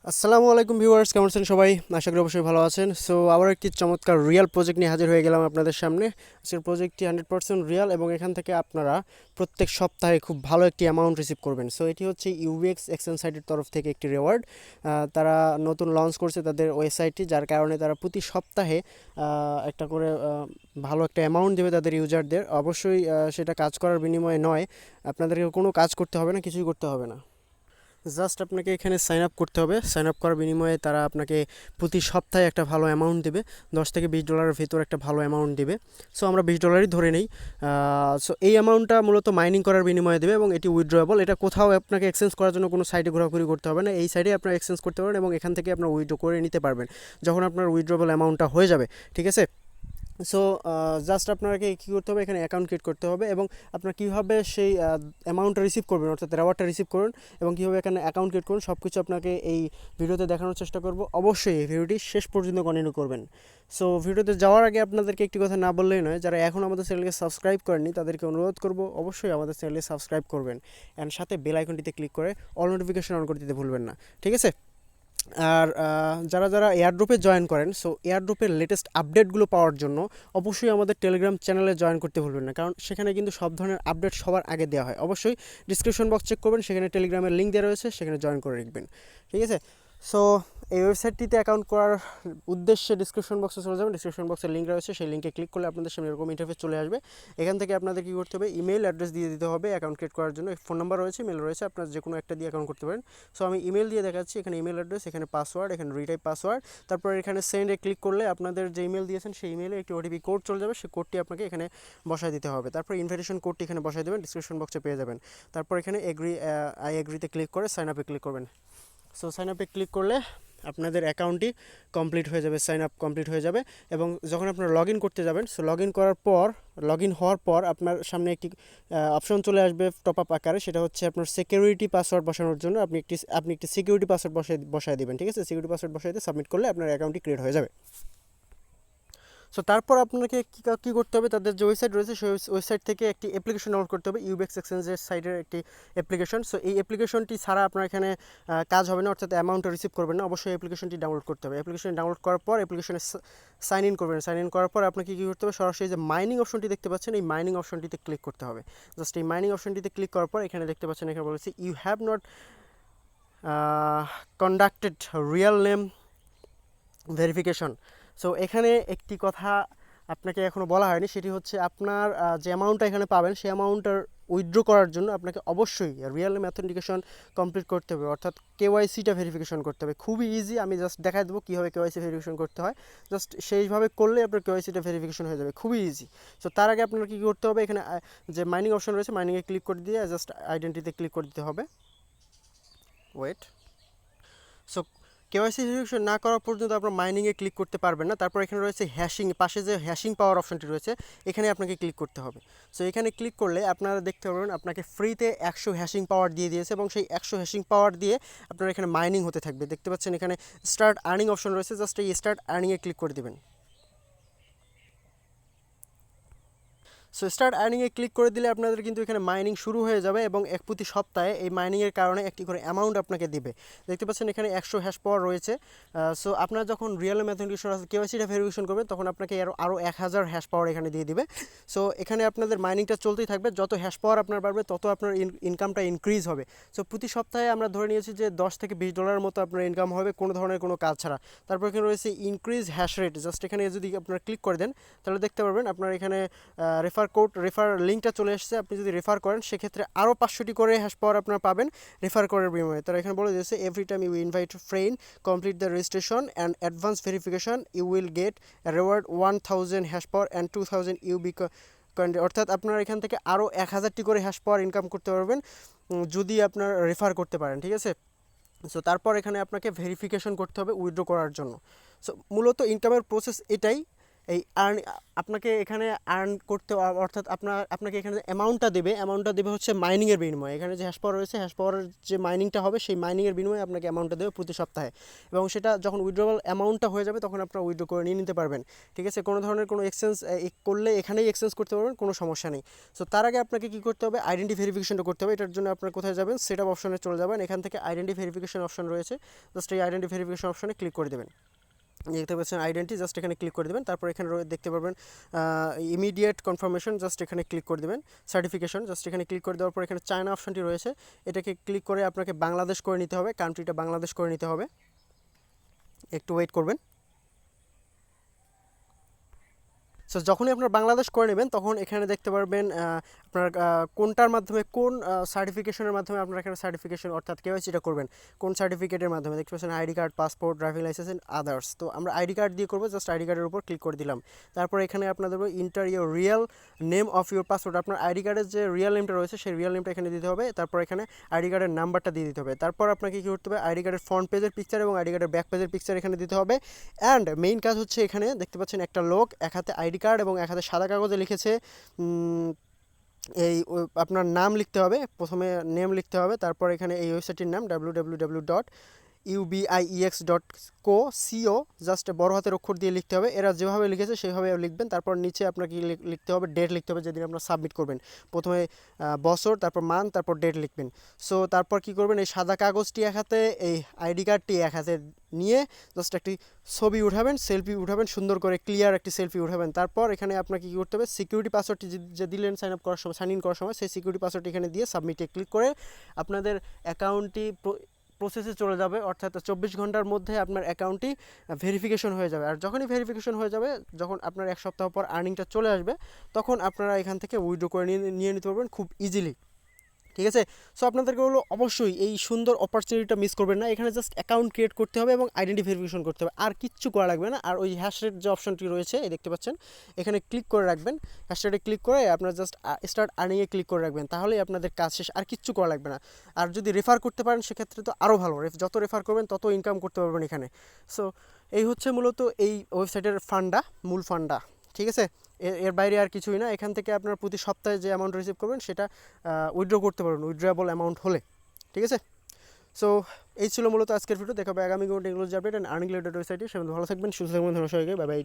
আসসালামু আলাইকুম ভিউয়ার্স, কেমন আছেন সবাই? আশা করি অবশ্যই ভালো আছেন। সো আবার একটি চমৎকার রিয়েল প্রজেক্ট নিয়ে হাজির হয়ে গেলাম আপনাদের সামনে। আজকের প্রজেক্টটি 100% রিয়েল এবং এখান থেকে আপনারা প্রত্যেক সপ্তাহে খুব ভালো একটি অ্যামাউন্ট রিসিভ করবেন। সো এটি হচ্ছে ইউবিএক্স এক্সচেঞ্জ সাইটের তরফ থেকে একটি রিওয়ার্ড। তারা নতুন লঞ্চ করছে তাদের ওয়েবসাইটটি, যার কারণে তারা প্রতি সপ্তাহে একটা করে ভালো একটা অ্যামাউন্ট দেবে তাদের ইউজারদের। অবশ্যই সেটা কাজ করার বিনিময়ে নয়, আপনাদেরকে কোনো কাজ করতে হবে না, কিছুই করতে হবে না। জাস্ট আপনাকে এখানে সাইন আপ করতে হবে। সাইন আপ করার বিনিময়ে তারা আপনাকে প্রতি সপ্তাহে একটা ভালো অ্যামাউন্ট দেবে, $10 থেকে $20 ভিতর একটা ভালো অ্যামাউন্ট দেবে। সো আমরা $20 ধরে নেই। সো এই অ্যামাউন্টটা মূলত মাইনিং করার বিনিময়ে দেবে এবং এটি উইথড্রয়েবল। এটা কোথাও আপনাকে এক্সচেঞ্জ করার জন্য কোনো সাইটে ঘোরাঘুরি করতে হবে না, এই সাইটে আপনারা এক্সচেঞ্জ করতে পারবেন এবং এখান থেকে আপনার উইথড্র করে নিতে পারবেন যখন আপনার উইথড্রয়েবল অ্যামাউন্টটা হয়ে যাবে। ঠিক আছে? সো জাস্ট আপনাকে কী করতে হবে, এখানে অ্যাকাউন্ট ক্রিয়েট করতে হবে এবং আপনার কীভাবে সেই অ্যামাউন্টটা রিসিভ করবেন, অর্থাৎ রেওয়ার্ডটা রিসিভ করুন এবং কীভাবে এখানে অ্যাকাউন্ট ক্রিয়েট করুন, সব কিছু আপনাকে এই ভিডিওতে দেখানোর চেষ্টা করব। অবশ্যই এই ভিডিওটি শেষ পর্যন্ত কন্টিনিউ করবেন। সো ভিডিওতে যাওয়ার আগে আপনাদেরকে একটি কথা না বললেই নয়, যারা এখন আমাদের চ্যানেলকে সাবস্ক্রাইব করেননি তাদেরকে অনুরোধ করব অবশ্যই আমাদের চ্যানেলে সাবস্ক্রাইব করবেন অ্যান্ড সাথে বেল আইকনটিতে ক্লিক করে অল নোটিফিকেশন অন করে দিতে ভুলবেন না। ঠিক আছে? আর যারা যারা এয়ারড্রপে জয়েন করেন, সো এয়ারড্রপের লেটেস্ট আপডেটগুলো পাওয়ার জন্য অবশ্যই আমাদের টেলিগ্রাম চ্যানেলে জয়েন করতে ভুলবেন না, কারণ সেখানে কিন্তু সব ধরনের আপডেট সবার আগে দেওয়া হয়। অবশ্যই ডিসক্রিপশন বক্স চেক করবেন, সেখানে টেলিগ্রামের লিঙ্ক দেওয়া রয়েছে, সেখানে জয়েন করে রাখবেন। ঠিক আছে? সো এই ওয়েবসাইটটিতে অ্যাকাউন্ট করার উদ্দেশ্যে ডিসক্রিপশন বক্সে চলে যাবেন, ডিসক্রিপশন বক্সের লিঙ্ক রয়েছে, সেই লিঙ্কে ক্লিক করলে আপনাদের সামনে এরকম ইন্টারফেস চলে আসবে। এখান থেকে আপনাদের কী করতে হবে, ইমেল অ্যাড্রেস দিয়ে দিতে হবে অ্যাকাউন্ট ক্রিয়েট করার জন্য। ফোন নাম্বার রয়েছে, মেল রয়েছে, আপনার যে কোনো একটা দিয়ে অ্যাকাউন্ট করতে পারেন। সো আমি ইমেল দিয়ে দেখাচ্ছি, এখানে ইমেল অ্যাড্রেস, এখানে পাসওয়ার্ড, এখানে রিটাইপ পাসওয়ার্ড, তারপর এখানে সেন্ডে ক্লিক করলে আপনাদের যে ইমেল দিয়েছেন সেই ইমেলে একটি ওটিপি কোড চলে যাবে, সেই কোডটি আপনাকে এখানে বসায় দিতে হবে। তারপর ইনভিটেশন কোডটি এখানে বসায় দেবেন, ডিসক্রিপশন বক্সে পেয়ে যাবেন। তারপর এখানে আই এগ্রিতে ক্লিক করে সাইন আপে ক্লিক করবেন। সো সাইন আপে ক্লিক করলে আপনাদের অ্যাকাউন্টটি কমপ্লিট হয়ে যাবে, সাইন আপ কমপ্লিট হয়ে যাবে এবং যখন আপনারা লগ ইন করতে যাবেন, সো লগ ইন হওয়ার পর আপনার সামনে একটি অপশন চলে আসবে টপ আপ আকারে, সেটা হচ্ছে আপনার সিকিউরিটি পাসওয়ার্ড বসানোর জন্য আপনি একটি সিকিউরিটি পাসওয়ার্ড বসায় দেবেন। ঠিক আছে? সিকিউরিটি পাসওয়ার্ড বসাই দিয়ে সাবমিট করলে আপনার অ্যাকাউন্টটি ক্রিয়েট হয়ে যাবে। সো তারপর আপনাকে কী করতে হবে, তাদের যে ওয়েবসাইট রয়েছে সেই ওয়েবসাইট থেকে একটি অ্যাপ্লিকেশন ডাউনলোড করতে হবে, ইউবেক্স এক্সচেঞ্জের সাইটের একটি অ্যাপ্লিকেশন। সো এই অ্যাপ্লিকেশনটি ছাড়া আপনার এখানে কাজ হবে না, অর্থাৎ অ্যামাউন্টটা রিসিভ করবেন না। অবশ্যই অ্যাপ্লিকেশনটি ডাউনলোড করতে হবে। অ্যাপ্লিকেশন ডাউনলোড করার পর অ্যাপ্লিকেশনে সাইন ইন করবেন। সাইন ইন করার পর আপনাকে কী করতে হবে, সরাসরি যে মাইনিং অপশনটি দেখতে পাচ্ছেন এই মাইনিং অপশনটিতে ক্লিক করতে হবে। জাস্ট এই মাইনিং অপশনটিতে ক্লিক করার পর এখানে দেখতে পাচ্ছেন, এখানে বলেছে you have not conducted real name verification. So এখানে একটি কথা আপনাকে এখনও বলা হয়নি, সেটি হচ্ছে আপনার যে অ্যামাউন্টটা এখানে পাবেন সেই অ্যামাউন্টটার উইথড্র করার জন্য আপনাকে অবশ্যই রিয়েল নেম অথেন্টিকেশন কমপ্লিট করতে হবে, অর্থাৎ কেওয়াইসিটা ভেরিফিকেশন করতে হবে। খুবই ইজি, আমি জাস্ট দেখাই দেবো কীভাবে কেওয়াইসি ভেরিফিকেশন করতে হয়। জাস্ট সেইভাবে করলে আপনার কেওয়াইসিটা ভেরিফিকেশন হয়ে যাবে, খুবই ইজি। সো তার আগে আপনার কী করতে হবে, এখানে যে মাইনিং অপশন রয়েছে মাইনিংয়ে ক্লিক করে দিয়ে জাস্ট আইডেন্টিটিতে ক্লিক করে দিতে হবে। ওয়েট। সো কেওয়াইসি ভেরিফিকেশন না করা পর্যন্ত আপনার মাইনিংয়ে ক্লিক করতে পারবেন না। তারপর এখানে রয়েছে হ্যাশিং, পাশে যে হ্যাশিং পাওয়ার অপশনটি রয়েছে এখানে আপনাকে ক্লিক করতে হবে। সো এখানে ক্লিক করলে আপনারা দেখতে পারবেন আপনাকে ফ্রিতে 100 হ্যাশিং পাওয়ার দিয়ে দিয়েছে এবং সেই 100 হ্যাশিং পাওয়ার দিয়ে আপনার এখানে মাইনিং হতে থাকবে। দেখতে পাচ্ছেন এখানে স্টার্ট আর্নিং অপশন রয়েছে, জাস্ট এই স্টার্ট আর্নিংয়ে ক্লিক করে দেবেন। সো স্টার্ট আর্নিংয়ে ক্লিক করে দিলে আপনাদের কিন্তু এখানে মাইনিং শুরু হয়ে যাবে এবং প্রতি সপ্তাহে এই মাইনিংয়ের কারণে একটি করে অ্যামাউন্ট আপনাকে দিবে। দেখতে পাচ্ছেন এখানে 100 হ্যাশ পাওয়ার রয়েছে। সো আপনারা যখন রিয়েল অথেন্টিকেশন কেওয়াইসিটা ভেরিফিকেশন করবেন তখন আপনাকে আরও 1000 হ্যাশ পাওয়ার এখানে দিয়ে দিবে। সো এখানে আপনাদের মাইনিংটা চলতেই থাকবে, যত হ্যাশ পাওয়ার আপনার বাড়বে তত আপনার ইনকামটা ইনক্রিজ হবে। সো প্রতি সপ্তাহে আমরা ধরে নিয়েছি যে $10 থেকে $20 মতো আপনার ইনকাম হবে কোনো ধরনের কোনো কাজ ছাড়া। তারপর এখানে রয়েছে ইনক্রিজ হ্যাশ রেট, জাস্ট এখানে যদি আপনারা ক্লিক করে দেন তাহলে দেখতে পারবেন আপনার এখানে রেফার লিঙ্কটা চলে এসেছে। আপনি যদি রেফার করেন সেক্ষেত্রে আরও 500টি করে হ্যাশ পাওয়ার আপনার পাবেন রেফার করার বিনিময়ে। তারা এখানে বলে দিয়েছে every time you invite friend complete the registration and advance verification you will get reward 1000 hash power and 2000 UB, অর্থাৎ আপনার এখান থেকে আরও 1000টি করে হ্যাশ পাওয়ার ইনকাম করতে পারবেন যদি আপনার রেফার করতে পারেন। ঠিক আছে? সো তারপর এখানে আপনাকে ভেরিফিকেশন করতে হবে উইথড্র করার জন্য। সো মূলত ইনকামের প্রসেস এটাই। এই আর্ন আপনাকে এখানে আর্ন করতে অর্থাৎ আপনাকে এখানে অ্যামাউন্টটা দেবে হচ্ছে মাইনিংয়ের বিনিময়ে। এখানে যে হ্যাশ পাওয়ার রয়েছে, হ্যাশ পাওয়ারের যে মাইনিংটা হবে সেই মাইনিংয়ের বিনিময়ে আপনাকে অ্যামাউন্টটা দেবে প্রতি সপ্তাহে, এবং সেটা যখন উইথড্রবল অ্যামাউন্টটা হয়ে যাবে তখন আপনারা উইথড্র করে নিয়ে নিতে পারবেন। ঠিক আছে, কোনো ধরনের কোনো এক্সচেঞ্জ করলে এখানেই এক্সচেঞ্জ করতে পারবেন, কোনো সমস্যা নেই। সো তার আগে আপনাকে কী করতে হবে, আইডেন্টি ভেরিফিকেশনটা করতে হবে। এটার জন্য আপনার কোথায় যাবেন, সেটআপ অপশনে চলে যাবেন, এখান থেকে আইডেন্টি ভেরিফিকেশন অপশন রয়েছে, জাস্ট এই আইডেন্টি ভেরিফিকেশন অপশনে ক্লিক করে দেবেন। দেখতে পাচ্ছেন আইডেন্টি, জাস্ট এখানে ক্লিক করে দেবেন। তারপর এখানে দেখতে পারবেন ইমিডিয়েট কনফার্মেশন, জাস্ট এখানে ক্লিক করে দেবেন। সার্টিফিকেশন, জাস্ট এখানে ক্লিক করে দেওয়ার পর এখানে চায়না অপশনটি রয়েছে, এটাকে ক্লিক করে আপনাকে বাংলাদেশ করে নিতে হবে, কান্ট্রিটা বাংলাদেশ করে নিতে হবে। একটু ওয়েট করবেন। সো যখনই আপনার বাংলাদেশ করে নেবেন তখন এখানে দেখতে পারবেন আপনার কোনটার মাধ্যমে, কোন সার্টিফিকেশনের মাধ্যমে আপনারা এখানে সার্টিফিকেশন অর্থাৎ কেওয়াইসিটা করবেন, কোন সার্টিফিকেটের মাধ্যমে দেখতে পাচ্ছেন ID card, passport, driving licence and others. তো আমরা আইডি কার্ড দিয়ে করবো, জাস্ট আইডি কার্ডের উপর ক্লিক করে দিলাম। তারপর এখানে আপনাদের inter your real name of your passport, আপনার আইডি কার্ডের যে রিয়েল নেমটা রয়েছে সেই রিয়েল নেমটা এখানে দিতে হবে। তারপর এখানে আইডি কার্ডের নাম্বারটা দিয়ে দিতে হবে। তারপর আপনাকে কী করতে হবে, আইডি কার্ডের ফ্রন্ট পেজের পিকচার এবং আইডি কার্ডের ব্যাক পেজের পিকচার এখানে দিতে হবে। অ্যান্ড মেইন কাজ হচ্ছে এখানে দেখতে পাচ্ছেন একটা লোক এক হাতে আইডি কার্ড এবং এক হাতে সাদা কাগজে লিখেছে এই আপনার নাম লিখতে হবে, প্রথমে নেম লিখতে হবে, তারপর এখানে এই ওয়েবসাইটটির নাম www.ubiex.co, জাস্ট বড় হাতের অক্ষর দিয়ে লিখতে হবে, এরা যেভাবে লিখেছে সেইভাবে লিখবেন। তারপর নিচে আপনাকে লিখতে হবে ডেট লিখতে হবে, যেদিন আপনার সাবমিট করবেন। প্রথমে বছর, তারপর মান্থ, তারপর ডেট লিখবেন। সো তারপর কি করবেন, এই সাদা কাগজটি এক হাতে, এই আইডি কার্ডটি এক হাতে নিয়ে জাস্ট একটি ছবি উঠাবেন, সেলফি উঠাবেন, সুন্দর করে ক্লিয়ার একটি সেলফি উঠাবেন। তারপর এখানে আপনাকে কী করতে হবে, সিকিউরিটি পাসওয়ার্ডটি যে দিলেন সাইন ইন করার সময় সেই সিকিউরিটি পাসওয়ার্ডটি এখানে দিয়ে সাবমিটে ক্লিক করে আপনাদের অ্যাকাউন্টটি প্রসেসে চলে যাবে, অর্থাৎ 24 ঘন্টার মধ্যে আপনার অ্যাকাউন্টটি ভেরিফিকেশন হয়ে যাবে। আর যখনই ভেরিফিকেশন হয়ে যাবে, যখন আপনার এক সপ্তাহ পর আর্নিংটা চলে আসবে, তখন আপনারা এখান থেকে উইথড্র করে নিয়ে নিতে পারবেন খুব ইজিলি। ঠিক আছে, সো আপনাদেরকে হলো অবশ্যই এই সুন্দর অপরচুনিটিটা মিস করবেন না। এখানে জাস্ট অ্যাকাউন্ট ক্রিয়েট করতে হবে এবং আইডেন্টি ভেরিফিকেশন করতে হবে, আর কিচ্ছু করা লাগবে না। আর ওই হ্যাশ রেট যে অপশনটি রয়েছে এই দেখতে পাচ্ছেন, এখানে ক্লিক করে রাখবেন। হ্যাশ রেটে ক্লিক করে আপনারা জাস্ট স্টার্ট আর্নিংয়ে ক্লিক করে রাখবেন, তাহলেই আপনাদের কাজ শেষ, আর কিচ্ছু করা লাগবে না। আর যদি রেফার করতে পারেন সেক্ষেত্রে তো আরও ভালো, যত রেফার করবেন তত ইনকাম করতে পারবেন এখানে। সো এই হচ্ছে মূলত এই ওয়েবসাইটের মূল ফান্ডা। ঠিক আছে, এর বাইরে আর কিছুই না। এখান থেকে আপনার প্রতি সপ্তাহে যে অ্যামাউন্ট রিসিভ করবেন সেটা উইথড্র করতে পারবেন, উইথড্রয়েবল অ্যামাউন্ট হলে। ঠিক আছে, সো এই ছিল মূলত আজকের ভিডিও। দেখাবে আগামী কোনো technology update and earning related ওয়েবসাইটে। সেখানে ভালো থাকবেন, সুস্থ থাকবেন, ধন্যবাদ সবাইকে, বাই বাই।